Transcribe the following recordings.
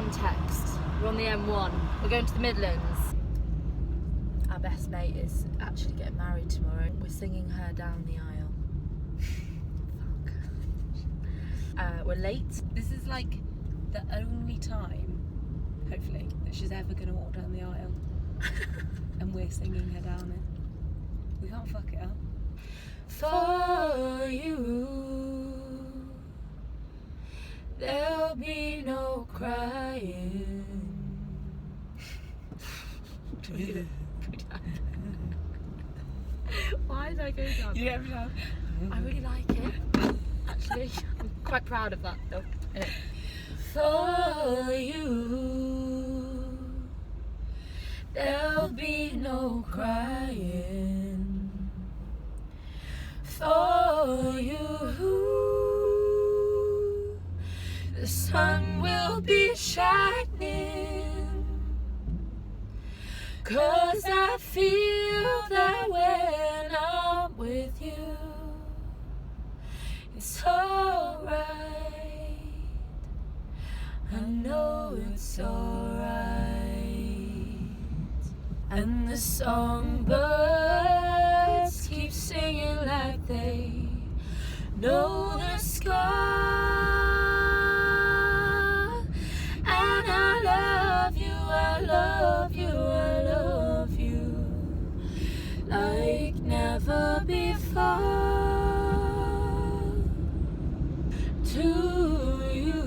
context, we're on the M1. We're going to the Midlands. Our best mate is actually getting married tomorrow. We're singing her down the aisle. Fuck. We're late. This is like the only time, hopefully, that she's ever going to walk down the aisle. And we're singing her down it. We can't fuck it up. For you, there'll be no crying. Why did I go down? You never know. I really like it. Actually, I'm quite proud of that though. For you, there'll be no crying. For you, the sun will be shining. 'Cause I feel that when I'm with you, it's alright. I know it's alright. And the songbirds keep singing like they know the sky. And I love you, I love you, I love you like never before. To you,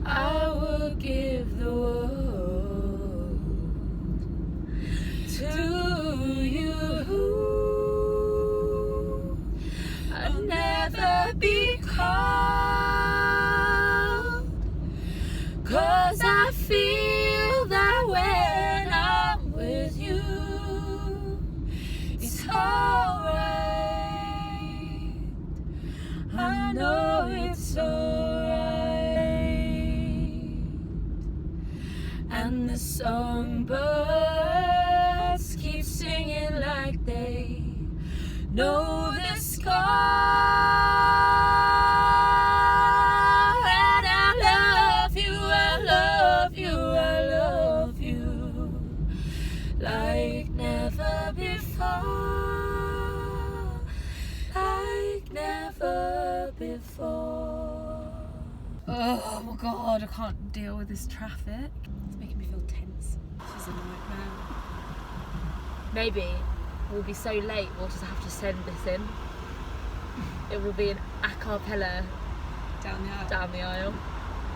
I will give the world. To you, I'll never be cold. 'Cause I feel that when I'm with you, it's alright. I know it's alright. And the songbirds keep singing like they know the sky. And I love you, I love you, I love you like never before. Like never before. Oh my god, I can't deal with this traffic. It's making me feel tense. This is a nightmare. Maybe we'll be so late we'll just have to send this in. It will be an a cappella Down the aisle. down the aisle.